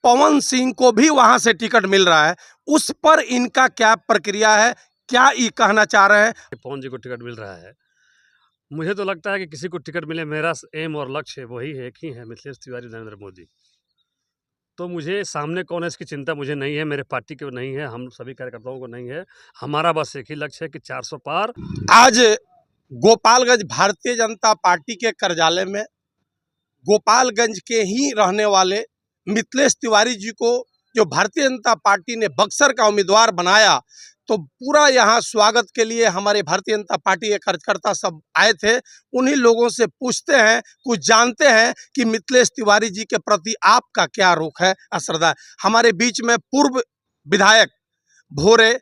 पवन सिंह को भी वहां से टिकट मिल रहा है, उस पर इनका क्या प्रक्रिया है, क्या ये कहना चाह रहे हैं? पवन जी को टिकट मिल रहा है। मुझे तो लगता है कि किसी को टिकट मिले, मेरा एम और लक्ष्य वही है, एक ही है, मिथिलेश तिवारी, नरेंद्र मोदी। तो मुझे सामने कौन है इसकी चिंता मुझे नहीं है, मेरे पार्टी को नहीं है, हम सभी कार्यकर्ताओं को नहीं है। हमारा बस एक ही लक्ष्य है कि 400 पार। आज गोपालगंज भारतीय जनता पार्टी के कार्यालय में गोपालगंज के ही रहने वाले मिथिलेश तिवारी जी को जो भारतीय जनता पार्टी ने बक्सर का उम्मीदवार बनाया, तो पूरा यहाँ स्वागत के लिए हमारे भारतीय जनता पार्टी के कार्यकर्ता सब आए थे। उन्हीं लोगों से पूछते हैं, कुछ जानते हैं कि मिथिलेश तिवारी जी के प्रति आपका क्या रुख है, असरदा। हमारे बीच में पूर्व विधायक भोरे,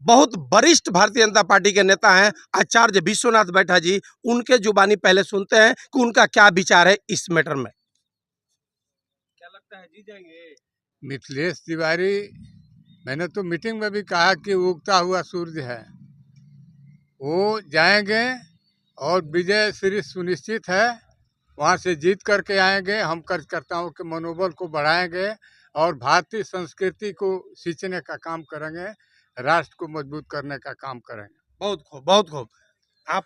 बहुत वरिष्ठ भारतीय जनता पार्टी के नेता हैं आचार्य विश्वनाथ बैठा जी, उनके जुबानी पहले सुनते हैं कि उनका क्या विचार है इस मैटर में। क्या लगता है, जीत जाएंगे मिथिलेश तिवारी? मैंने तो मीटिंग में भी कहा कि उगता हुआ सूरज है, वो जाएंगे और विजय श्री सुनिश्चित है। वहाँ से जीत करके आएंगे। हम कार्यकर्ताओं के मनोबल को बढ़ाएंगे और भारतीय संस्कृति को सींचने का काम करेंगे, राष्ट्र को मजबूत करने का काम करेंगे। बहुत खूब, बहुत खूब। आप?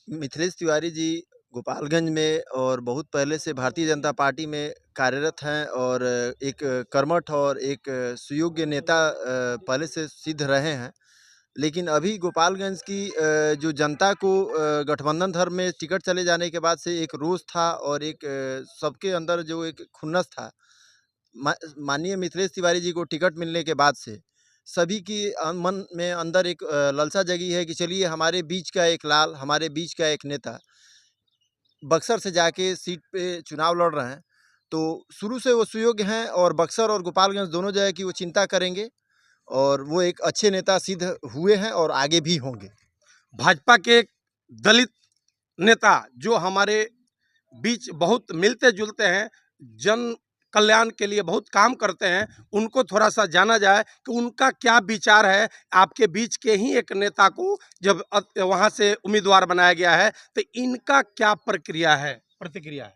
मिथिलेश तिवारी जी गोपालगंज में और बहुत पहले से भारतीय जनता पार्टी में कार्यरत हैं और एक कर्मठ और एक सुयोग्य नेता पहले से सिद्ध रहे हैं। लेकिन अभी गोपालगंज की जो जनता को गठबंधन धर्म में टिकट चले जाने के बाद से एक रोष था और एक सबके अंदर जो एक खुन्नस था, माननीय मिथिलेश तिवारी जी को टिकट मिलने के बाद से सभी की मन में अंदर एक लालसा जगी है कि चलिए हमारे बीच का एक लाल, हमारे बीच का एक नेता बक्सर से जाके सीट पे चुनाव लड़ रहे हैं। तो शुरू से वो सुयोग्य हैं और बक्सर और गोपालगंज दोनों जगह की वो चिंता करेंगे और वो एक अच्छे नेता सिद्ध हुए हैं और आगे भी होंगे। भाजपा के दलित नेता जो हमारे बीच बहुत मिलते जुलते हैं, जन कल्याण के लिए बहुत काम करते हैं, उनको थोड़ा सा जाना जाए कि उनका क्या विचार है। आपके बीच के ही एक नेता को जब वहां से उम्मीदवार बनाया गया है, तो इनका क्या प्रतिक्रिया है?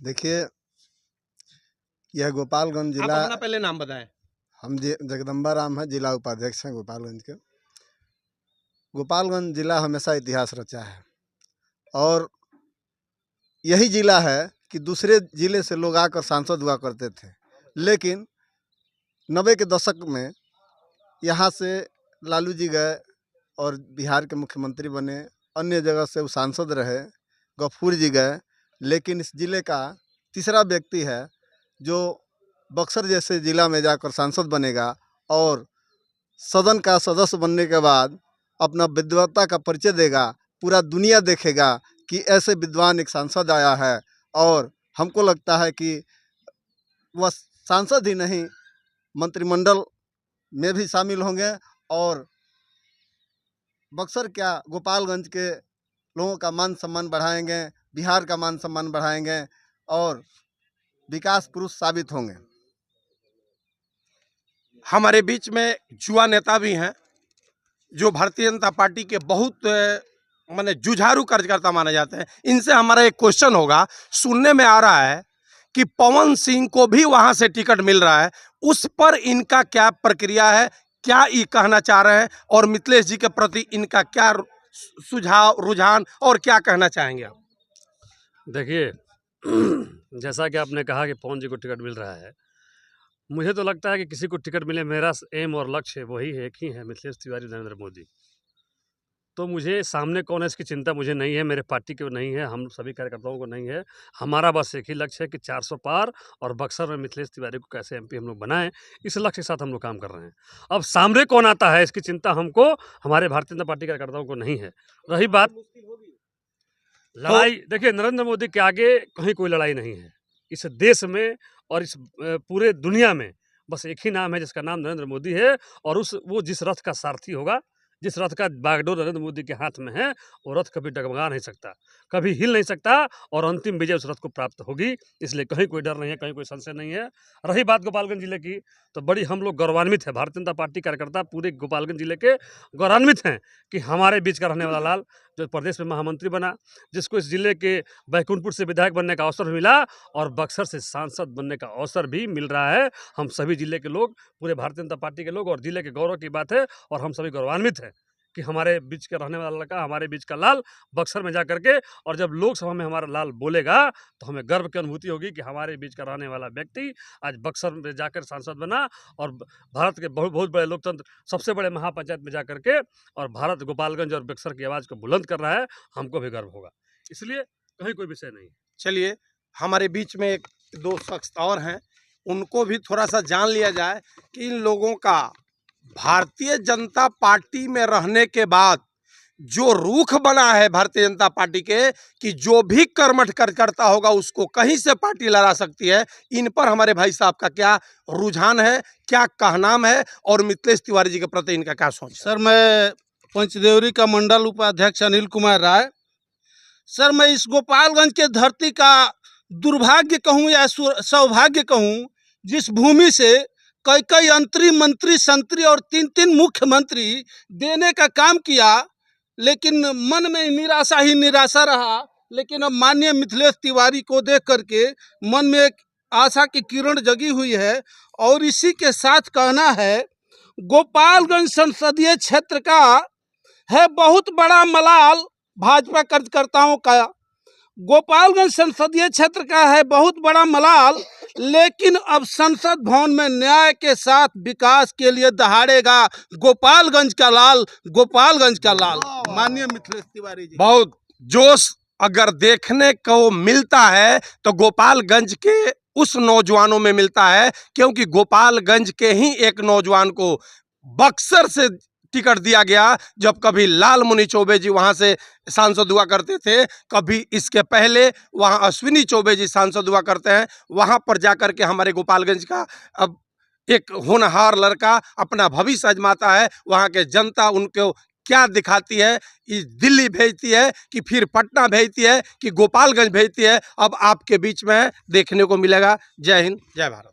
देखिए, यह गोपालगंज आप जिला, अपना पहले नाम बताएं। हम जगदम्बा राम है, जिला उपाध्यक्ष हैं गोपालगंज के। गोपालगंज जिला हमेशा इतिहास रचा है और यही जिला है कि दूसरे जिले से लोग आकर सांसद हुआ करते थे, लेकिन 90 के दशक में यहाँ से लालू जी गए और बिहार के मुख्यमंत्री बने, अन्य जगह से वो सांसद रहे, गफूर जी गए, लेकिन इस जिले का तीसरा व्यक्ति है जो बक्सर जैसे ज़िला में जाकर सांसद बनेगा और सदन का सदस्य बनने के बाद अपना विद्वत्ता का परिचय देगा। पूरा दुनिया देखेगा कि ऐसे विद्वान एक सांसद आया है और हमको लगता है कि वह सांसद ही नहीं, मंत्रिमंडल में भी शामिल होंगे और बक्सर क्या गोपालगंज के लोगों का मान सम्मान बढ़ाएंगे, बिहार का मान सम्मान बढ़ाएंगे और विकास पुरुष साबित होंगे। हमारे बीच में युवा नेता भी हैं जो भारतीय जनता पार्टी के बहुत माने जुझारू कार्यकर्ता माने जाते हैं। इनसे हमारा एक क्वेश्चन होगा। सुनने में आ रहा है कि पवन सिंह को भी वहां से टिकट मिल रहा है, उस पर इनका क्या प्रक्रिया है, क्या ये कहना चाह रहे हैं और मिथिलेश जी के प्रति इनका क्या सुझाव, रुझान और क्या कहना चाहेंगे आप? देखिए, जैसा कि आपने कहा कि पवन जी को टिकट मिल रहा है, मुझे तो लगता है कि किसी को टिकट मिले, मेरा एम और लक्ष्य वही है, एक ही है, मिथिलेश तिवारी, नरेंद्र मोदी। तो मुझे सामने कौन है इसकी चिंता मुझे नहीं है, मेरे पार्टी को नहीं है, हम सभी कार्यकर्ताओं को नहीं है। हमारा बस एक ही लक्ष्य है कि 400 पार और बक्सर में मिथिलेश तिवारी को कैसे एमपी हम लोग बनाएं, इस लक्ष्य के साथ हम लोग काम कर रहे हैं। अब सामने कौन आता है इसकी चिंता हमको, हमारे भारतीय जनता पार्टी कार्यकर्ताओं को नहीं है। रही बात लड़ाई, देखिए नरेंद्र मोदी के आगे कहीं कोई लड़ाई नहीं है इस देश में और इस पूरे दुनिया में। बस एक ही नाम है जिसका नाम नरेंद्र मोदी है और वो जिस रथ का सारथी होगा जिस रथ का बागडोर नरेंद्र मोदी के हाथ में है, वो रथ कभी डगमगा नहीं सकता, कभी हिल नहीं सकता, और अंतिम विजय उस रथ को प्राप्त होगी। इसलिए कहीं कोई डर नहीं है, कहीं कोई संशय नहीं है। रही बात गोपालगंज जिले की, तो बड़ी हम लोग गौरवान्वित हैं, भारतीय जनता पार्टी कार्यकर्ता पूरे गोपालगंज जिले के गौरवान्वित हैं कि हमारे बीच का रहने वाला लाल जो प्रदेश में महामंत्री बना, जिसको इस जिले के बैकुंठपुर से विधायक बनने का अवसर मिला और बक्सर से सांसद बनने का अवसर भी मिल रहा है। हम सभी जिले के लोग, पूरे भारतीय जनता पार्टी के लोग, और जिले के गौरव की बात है, और हम सभी गौरवान्वित हैं कि हमारे बीच का रहने वाला लड़का, हमारे बीच का लाल बक्सर में जा करके, और जब लोकसभा में हमारा लाल बोलेगा तो हमें गर्व की अनुभूति होगी कि हमारे बीच का रहने वाला व्यक्ति आज बक्सर में जाकर सांसद बना, और भारत के बहुत बहुत बड़े लोकतंत्र, सबसे बड़े महापंचायत में जा करके, और भारत गोपालगंज और बक्सर की आवाज़ को बुलंद कर रहा है। हमको भी गर्व होगा, इसलिए कहीं कोई विषय नहीं। चलिए, हमारे बीच में एक दो शख्स और हैं, उनको भी थोड़ा सा जान लिया जाए कि इन लोगों का भारतीय जनता पार्टी में रहने के बाद जो रुख बना है भारतीय जनता पार्टी के, कि जो भी कर्मठ करता होगा उसको कहीं से पार्टी लड़ा सकती है। इन पर हमारे भाई साहब का क्या रुझान है, क्या कहनाम है, और मिथिलेश तिवारी जी के प्रति इनका क्या सोच है? सर, मैं पंचदेवरी का मंडल उपाध्यक्ष अनिल कुमार राय। सर, मैं इस गोपालगंज के धरती का दुर्भाग्य कहूँ या सौभाग्य कहूँ, जिस भूमि से कई कई मंत्री संतरी और 3 मुख्यमंत्री देने का काम किया, लेकिन मन में निराशा ही निराशा रहा। लेकिन अब माननीय मिथिलेश तिवारी को देख करके मन में एक आशा की किरण जगी हुई है। और इसी के साथ कहना है, गोपालगंज संसदीय क्षेत्र का है बहुत बड़ा मलाल भाजपा कार्यकर्ताओं का। गोपालगंज संसदीय क्षेत्र का है बहुत बड़ा मलाल, लेकिन अब संसद भवन में न्याय के साथ विकास के लिए दहाड़ेगा गोपालगंज का लाल, गोपालगंज का लाल, माननीय मिथिलेश तिवारी जी। बहुत जोश अगर देखने को मिलता है तो गोपालगंज के उस नौजवानों में मिलता है, क्योंकि गोपालगंज के ही एक नौजवान को बक्सर से टिकट दिया गया। जब कभी लाल मुनि चौबे जी वहां से सांसद हुआ करते थे, कभी इसके पहले वहां अश्विनी चौबे जी सांसद हुआ करते हैं। वहां पर जाकर के हमारे गोपालगंज का अब एक होनहार लड़का अपना भविष्य आजमाता है। वहां के जनता उनको क्या दिखाती है, इस दिल्ली भेजती है कि फिर पटना भेजती है कि गोपालगंज भेजती है, अब आपके बीच में देखने को मिलेगा। जय हिंद, जय भारत।